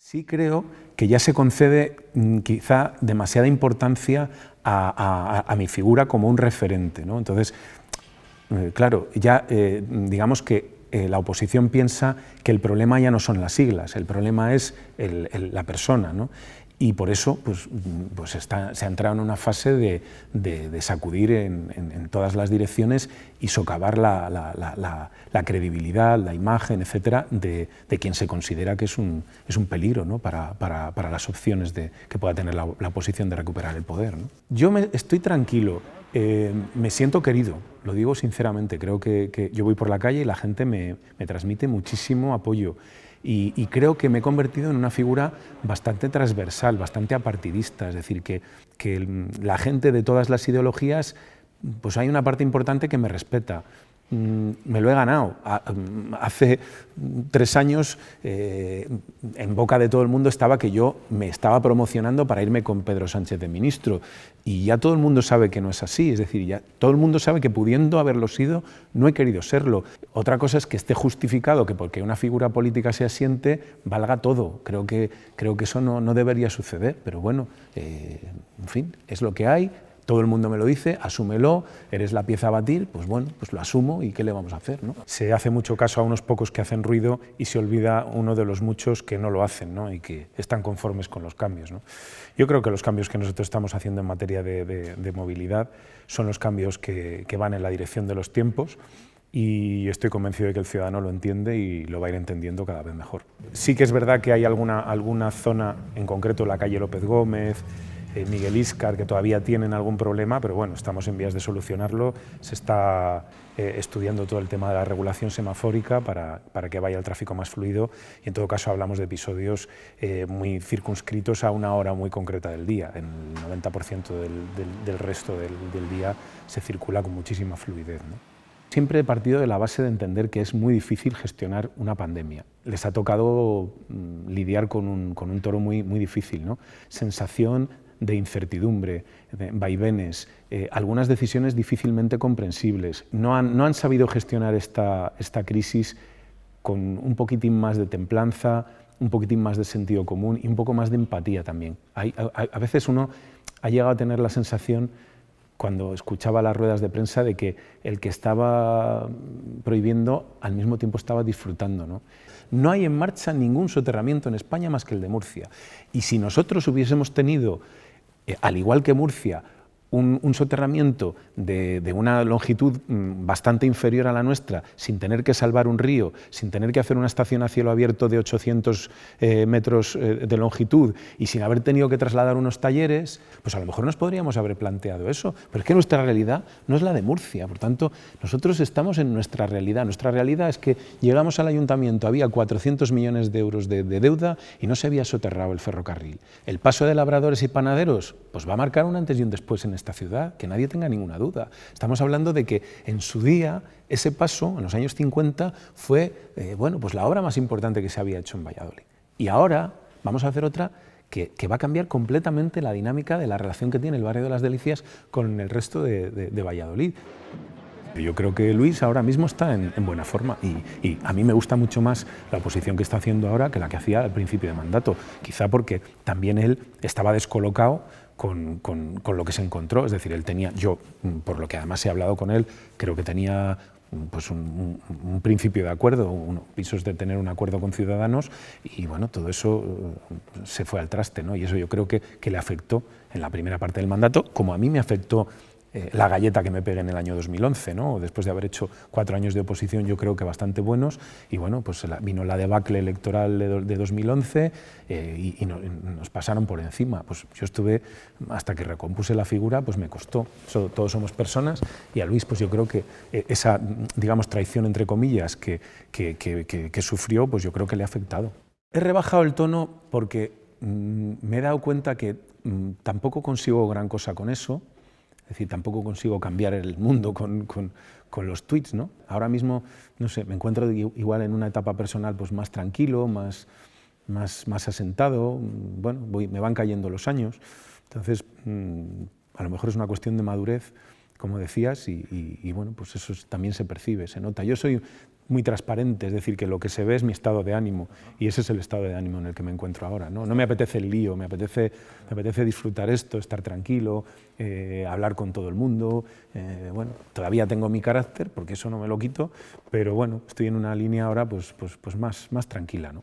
Sí creo que ya se concede quizá demasiada importancia a mi figura como un referente, ¿no? Entonces, claro, ya digamos que la oposición piensa que el problema ya no son las siglas, el problema es la persona, ¿no? Y por eso pues se ha entrado en una fase de sacudir en todas las direcciones y socavar la credibilidad, la imagen, etcétera, de quien se considera que es un peligro, ¿no? para las opciones que pueda tener la oposición de recuperar el poder, ¿no? Yo estoy tranquilo, me siento querido, lo digo sinceramente, creo que yo voy por la calle y la gente me transmite muchísimo apoyo. Y creo que me he convertido en una figura bastante transversal, bastante apartidista, es decir, que la gente de todas las ideologías, pues hay una parte importante que me respeta. Me lo he ganado. Hace 3 años en boca de todo el mundo estaba que yo me estaba promocionando para irme con Pedro Sánchez de ministro y ya todo el mundo sabe que no es así, es decir, ya todo el mundo sabe que pudiendo haberlo sido no he querido serlo. Otra cosa es que esté justificado que porque una figura política se asiente valga todo. Creo que eso no debería suceder, pero bueno, en fin, es lo que hay. Todo el mundo me lo dice, asúmelo, eres la pieza a batir, pues bueno, pues lo asumo y ¿qué le vamos a hacer, ¿no? Se hace mucho caso a unos pocos que hacen ruido y se olvida uno de los muchos que no lo hacen, ¿no? Y que están conformes con los cambios, ¿no? Yo creo que los cambios que nosotros estamos haciendo en materia de movilidad son los cambios que van en la dirección de los tiempos y estoy convencido de que el ciudadano lo entiende y lo va a ir entendiendo cada vez mejor. Sí que es verdad que hay alguna zona, en concreto la calle López Gómez, Miguel Íscar, que todavía tienen algún problema, pero bueno, estamos en vías de solucionarlo. Se está estudiando todo el tema de la regulación semafórica para que vaya el tráfico más fluido y en todo caso hablamos de episodios muy circunscritos a una hora muy concreta del día. En el 90% del resto del día se circula con muchísima fluidez, ¿no? Siempre he partido de la base de entender que es muy difícil gestionar una pandemia. Les ha tocado lidiar con un toro muy difícil, ¿no? Sensación de incertidumbre, de vaivenes, algunas decisiones difícilmente comprensibles. No han sabido gestionar esta crisis con un poquitín más de templanza, un poquitín más de sentido común y un poco más de empatía también. A veces uno ha llegado a tener la sensación, cuando escuchaba las ruedas de prensa, de que el que estaba prohibiendo al mismo tiempo estaba disfrutando, ¿no? No hay en marcha ningún soterramiento en España más que el de Murcia. Y si nosotros hubiésemos tenido, al igual que Murcia, un soterramiento de una longitud bastante inferior a la nuestra, sin tener que salvar un río, sin tener que hacer una estación a cielo abierto de 800 metros de longitud y sin haber tenido que trasladar unos talleres, pues a lo mejor nos podríamos haber planteado eso. Pero es que nuestra realidad no es la de Murcia, por tanto, nosotros estamos en nuestra realidad. Nuestra realidad es que llegamos al ayuntamiento, había 400 millones de euros de deuda y no se había soterrado el ferrocarril. El paso de labradores y panaderos pues va a marcar un antes y un después en esta ciudad, que nadie tenga ninguna duda. Estamos hablando de que en su día ese paso, en los años 50, fue bueno, pues la obra más importante que se había hecho en Valladolid. Y ahora vamos a hacer otra que va a cambiar completamente la dinámica de la relación que tiene el barrio de Las Delicias con el resto de Valladolid. Yo creo que Luis ahora mismo está en buena forma y a mí me gusta mucho más la oposición que está haciendo ahora que la que hacía al principio de mandato, quizá porque también él estaba descolocado con lo que se encontró, es decir, él tenía, yo, por lo que además he hablado con él, creo que tenía pues un principio de acuerdo, pisos de tener un acuerdo con Ciudadanos y bueno, todo eso se fue al traste, ¿no? Y eso yo creo que le afectó en la primera parte del mandato, como a mí me afectó la galleta que me pegué en el año 2011, ¿no? Después de haber hecho 4 años de oposición, yo creo que bastante buenos, y bueno, pues vino la debacle electoral de 2011 y nos pasaron por encima. Pues yo estuve, hasta que recompuse la figura, pues me costó. Todos somos personas, y a Luis, pues yo creo que esa, digamos, traición, entre comillas, que sufrió, pues yo creo que le ha afectado. He rebajado el tono porque me he dado cuenta que tampoco consigo gran cosa con eso. Es decir, tampoco consigo cambiar el mundo con los tweets, ¿no? Ahora mismo, no sé, me encuentro igual en una etapa personal pues más tranquilo, más asentado, bueno, me van cayendo los años, entonces a lo mejor es una cuestión de madurez como decías, y bueno, pues eso también se percibe, se nota. Yo soy muy transparente, es decir, que lo que se ve es mi estado de ánimo, y ese es el estado de ánimo en el que me encuentro ahora. No me apetece el lío, me apetece disfrutar esto, estar tranquilo, hablar con todo el mundo. Bueno, todavía tengo mi carácter, porque eso no me lo quito, pero bueno, estoy en una línea ahora pues más tranquila, ¿no?